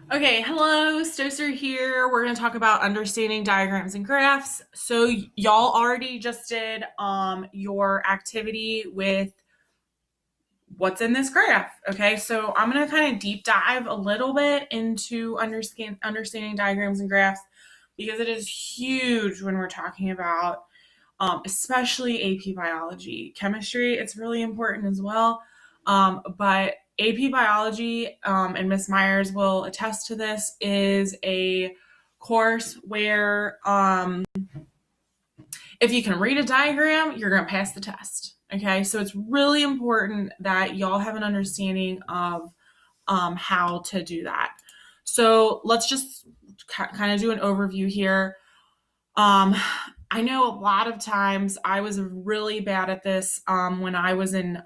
Okay, hello, Stocer here. We're going to talk about understanding diagrams and graphs. So y'all already just did your activity with what's in this graph. Okay, so I'm going to kind of deep dive a little bit into understanding diagrams and graphs because it is huge when we're talking about especially AP biology. Chemistry, it's really important as well. But AP biology, and Miss Myers will attest to this, is a course where if you can read a diagram, you're going to pass the test. Okay, so it's really important that y'all have an understanding of how to do that. So let's just kind of do an overview here. I know a lot of times I was really bad at this when I was in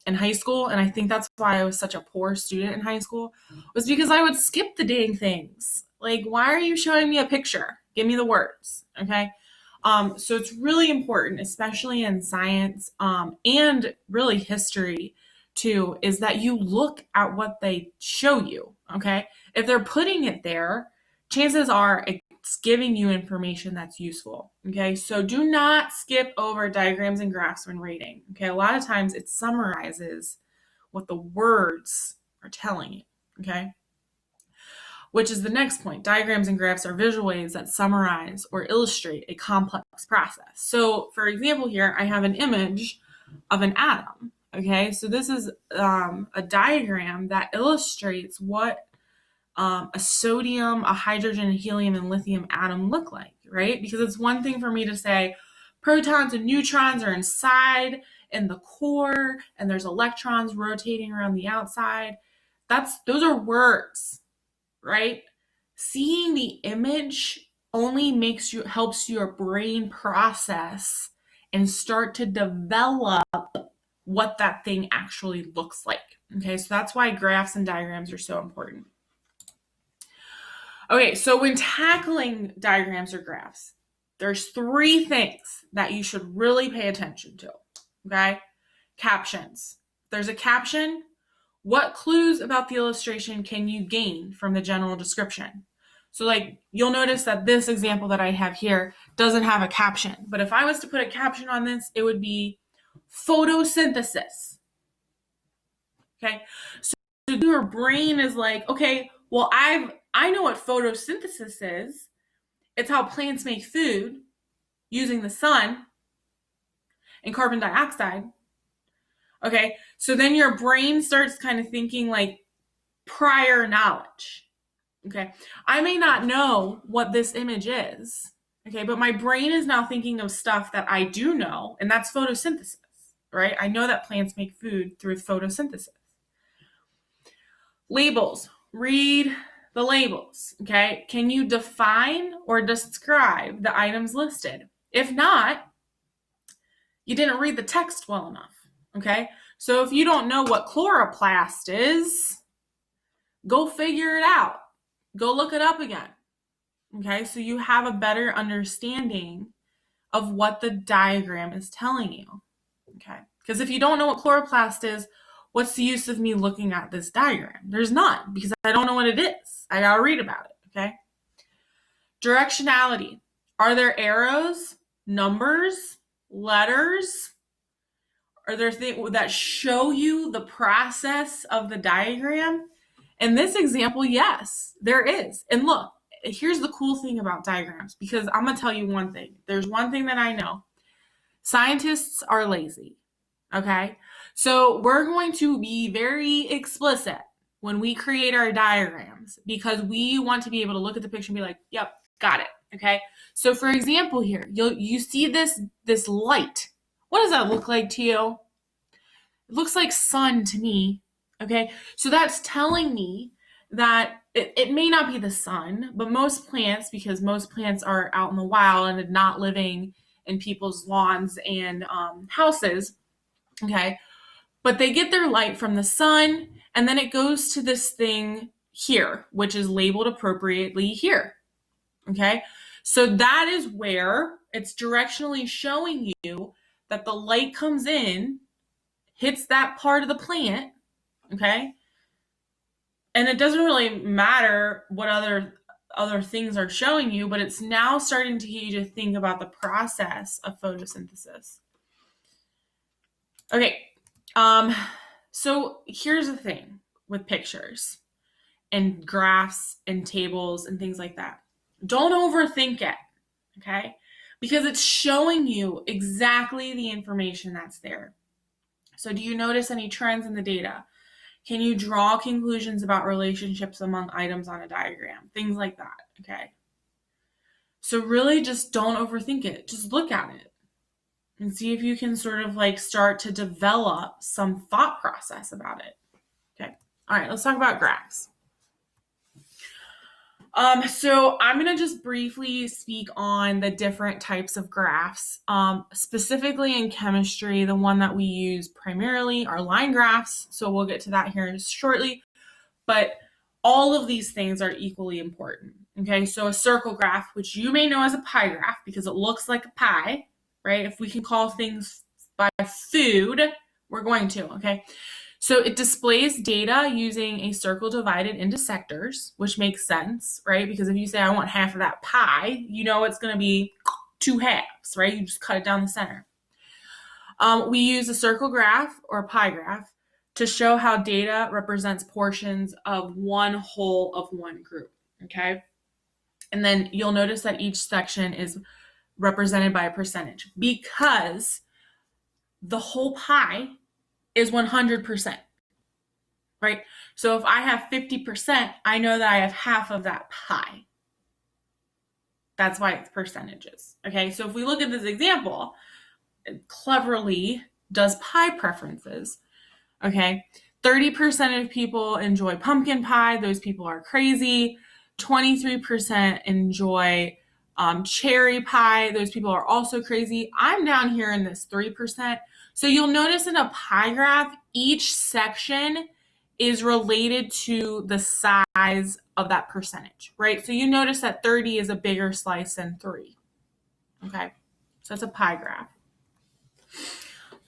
high school, and I think that's why I was such a poor student in high school, was because I would skip the dang things. Like, why are you showing me a picture? Give me the words, okay? So it's really important, especially in science and really history too, is that you look at what they show you, okay? If they're putting it there, chances are it's giving you information that's useful. Okay, so do not skip over diagrams and graphs when reading. Okay, a lot of times it summarizes what the words are telling you. Okay, which is the next point. Diagrams and graphs are visual aids that summarize or illustrate a complex process. So, for example, here I have an image of an atom. Okay, so this is a diagram that illustrates what a sodium, a hydrogen, a helium, and lithium atom look like, right? Because it's one thing for me to say protons and neutrons are inside in the core and there's electrons rotating around the outside. Those are words, right? Seeing the image only helps your brain process and start to develop what that thing actually looks like. Okay, so that's why graphs and diagrams are so important. Okay, so when tackling diagrams or graphs, there's three things that you should really pay attention to. Okay, captions. If there's a caption, what clues about the illustration can you gain from the general description? So, like, you'll notice that this example that I have here doesn't have a caption. But if I was to put a caption on this, it would be photosynthesis. Okay, so your brain is like, okay, well, I know what photosynthesis is. It's how plants make food using the sun and carbon dioxide. Okay, so then your brain starts kind of thinking like prior knowledge. Okay, I may not know what this image is. Okay, but my brain is now thinking of stuff that I do know, and that's photosynthesis, right? I know that plants make food through photosynthesis. Labels. Read the labels, okay? Can you define or describe the items listed? If not, you didn't read the text well enough, okay? So if you don't know what chloroplast is, go figure it out. Go look it up again, okay? So you have a better understanding of what the diagram is telling you, okay? Because if you don't know what chloroplast is, what's the use of me looking at this diagram? There's none, because I don't know what it is. I gotta read about it, okay? Directionality. Are there arrows, numbers, letters? Are there things that show you the process of the diagram? In this example, yes, there is. And look, here's the cool thing about diagrams, because I'm gonna tell you one thing. There's one thing that I know. Scientists are lazy, okay? So we're going to be very explicit when we create our diagrams because we want to be able to look at the picture and be like, yep, got it, okay? So for example here, you see this light. What does that look like to you? It looks like sun to me, okay? So that's telling me that it may not be the sun, but most plants, because most plants are out in the wild and not living in people's lawns and houses, okay? But they get their light from the sun, and then it goes to this thing here, which is labeled appropriately here, okay? So that is where it's directionally showing you that the light comes in, hits that part of the plant, okay? And it doesn't really matter what other things are showing you, but it's now starting to get you to think about the process of photosynthesis. Okay, so here's the thing with pictures and graphs and tables and things like that. Don't overthink it, okay? Because it's showing you exactly the information that's there. So do you notice any trends in the data? Can you draw conclusions about relationships among items on a diagram? Things like that, okay? So really just don't overthink it. Just look at it and see if you can sort of like start to develop some thought process about it. Okay. All right, let's talk about graphs. So I'm going to just briefly speak on the different types of graphs. Specifically in chemistry, the one that we use primarily are line graphs. So we'll get to that here shortly. But all of these things are equally important. Okay, so a circle graph, which you may know as a pie graph because it looks like a pie, right? If we can call things by food, we're going to, okay? So it displays data using a circle divided into sectors, which makes sense, right? Because if you say, I want half of that pie, you know it's going to be 2 halves, right? You just cut it down the center. We use a circle graph or a pie graph to show how data represents portions of one whole of one group, okay? And then you'll notice that each section is represented by a percentage because the whole pie is 100%, right? So if I have 50%, I know that I have half of that pie. That's why it's percentages, okay? So if we look at this example, it cleverly does pie preferences, okay? 30% of people enjoy pumpkin pie. Those people are crazy. 23% enjoy cherry pie. Those people are also crazy. I'm down here in this 3%. So you'll notice in a pie graph, each section is related to the size of that percentage, right? So you notice that 30 is a bigger slice than 3, okay? So that's a pie graph.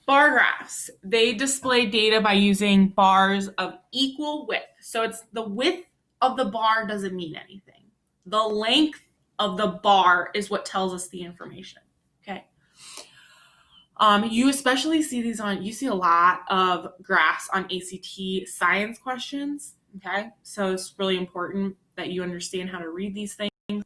Bar graphs, they display data by using bars of equal width. So it's the width of the bar doesn't mean anything. The length of the bar is what tells us the information, okay? You especially see these you see a lot of graphs on ACT science questions, okay? So it's really important that you understand how to read these things.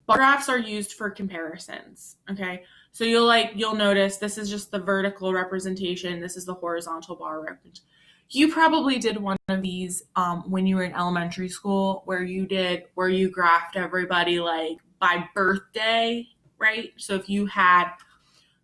Bar graphs are used for comparisons, okay? So you'll notice this is just the vertical representation. This is the horizontal bar representation. You probably did one of these when you were in elementary school where you graphed everybody like by birthday, right? So if you had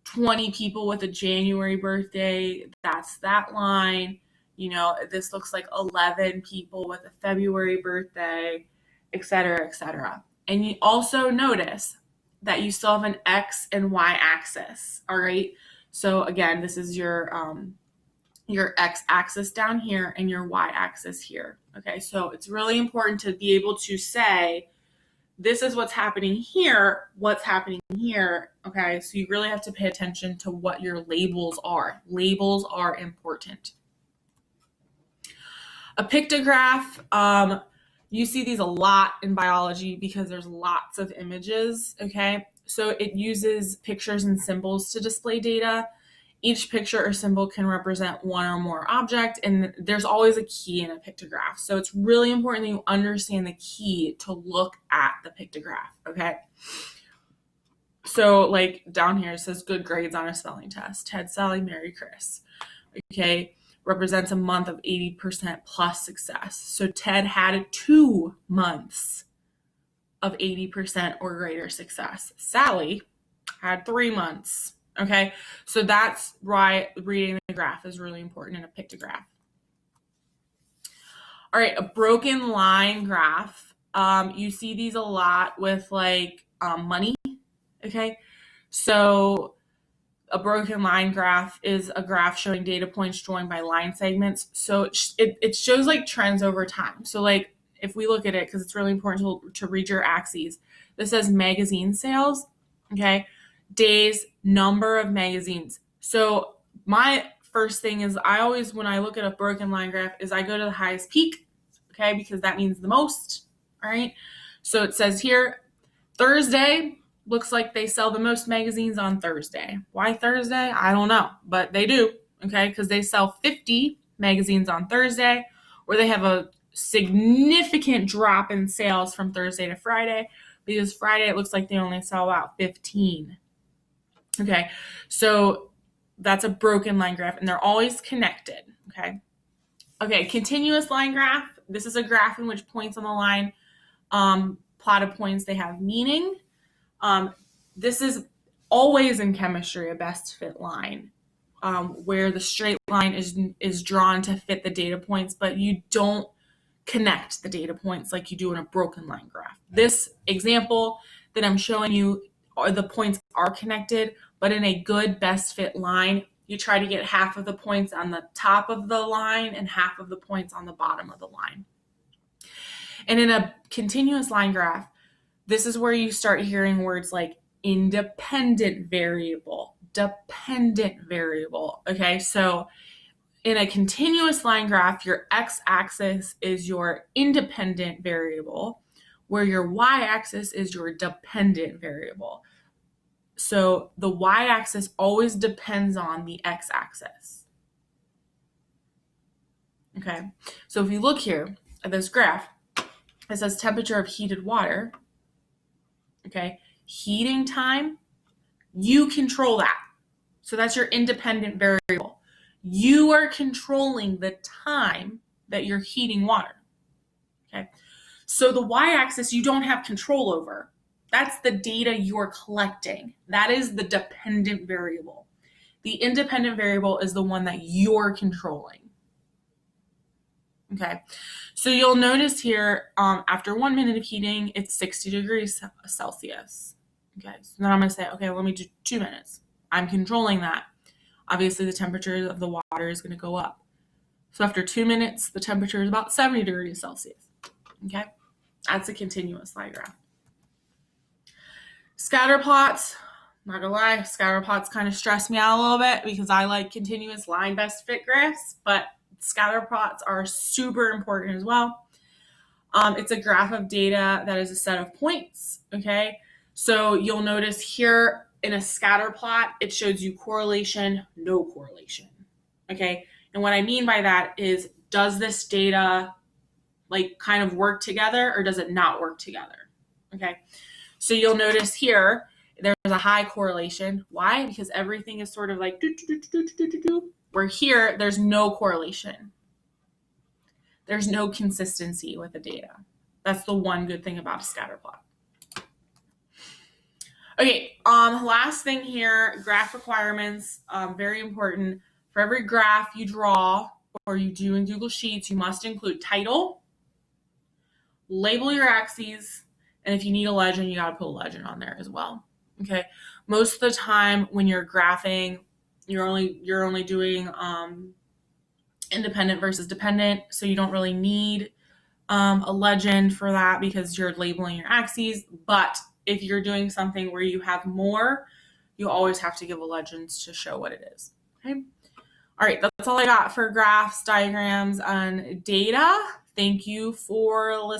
20 people with a January birthday, that's that line. You know, this looks like 11 people with a February birthday, et cetera, et cetera. And you also notice that you still have an X and Y axis, all right? So again, this is your X axis down here and your Y axis here, okay? So it's really important to be able to say, this is what's happening here, what's happening here, okay? So you really have to pay attention to what your labels are. Labels are important. A pictograph, you see these a lot in biology because there's lots of images, okay? So it uses pictures and symbols to display data. Each picture or symbol can represent one or more object, and there's always a key in a pictograph. So it's really important that you understand the key to look at the pictograph, okay? So like down here it says good grades on a spelling test. Ted, Sally, Mary, Chris, okay? Represents a month of 80% plus success. So Ted had 2 months of 80% or greater success. Sally had 3 months. Okay, so that's why reading the graph is really important in a pictograph. All right, a broken line graph. You see these a lot with like money. Okay, so a broken line graph is a graph showing data points joined by line segments. So it shows like trends over time. So like if we look at it, because it's really important to read your axes, this says magazine sales. Okay. Days, number of magazines. So my first thing is when I look at a broken line graph is I go to the highest peak okay, because that means the most, all right? So it says here, Thursday, looks like they sell the most magazines on Thursday. Why Thursday? I don't know, but they do, okay, because they sell 50 magazines on Thursday, or they have a significant drop in sales from Thursday to Friday, because Friday it looks like they only sell about 15. Okay, so that's a broken line graph, and they're always connected, okay? Okay, continuous line graph. This is a graph in which points on the line, plotted points, they have meaning. This is always in chemistry a best fit line, where the straight line is drawn to fit the data points, but you don't connect the data points like you do in a broken line graph. This example that I'm showing you, the points are connected, but in a good best fit line, you try to get half of the points on the top of the line and half of the points on the bottom of the line. And in a continuous line graph, this is where you start hearing words like independent variable, dependent variable, okay? So in a continuous line graph, your x-axis is your independent variable, where your y-axis is your dependent variable. So the y-axis always depends on the x-axis. Okay, so if you look here at this graph, it says temperature of heated water. Okay, heating time, you control that. So that's your independent variable. You are controlling the time that you're heating water. Okay, so the y-axis you don't have control over. That's the data you're collecting. That is the dependent variable. The independent variable is the one that you're controlling. Okay, so you'll notice here, after 1 minute of heating, it's 60 degrees Celsius. Okay, so then I'm going to say, okay, let me do 2 minutes. I'm controlling that. Obviously, the temperature of the water is going to go up. So after 2 minutes, the temperature is about 70 degrees Celsius. Okay, that's a continuous line graph. Scatter plots, not gonna lie, scatter plots kind of stress me out a little bit because I like continuous line best fit graphs, but scatter plots are super important as well. It's a graph of data that is a set of points, okay? So you'll notice here in a scatter plot, it shows you correlation, no correlation, okay? And what I mean by that is, does this data like kind of work together or does it not work together, okay? So you'll notice here, there's a high correlation. Why? Because everything is sort of like where here, there's no correlation. There's no consistency with the data. That's the one good thing about a scatter plot. Okay, last thing here, graph requirements, very important. For every graph you draw or you do in Google Sheets, you must include title, label your axes, and if you need a legend, you got to put a legend on there as well. Okay. Most of the time when you're graphing, you're only doing independent versus dependent, so you don't really need a legend for that because you're labeling your axes. But if you're doing something where you have more, you always have to give a legend to show what it is. Okay. All right, that's all I got for graphs, diagrams, and data. Thank you for listening.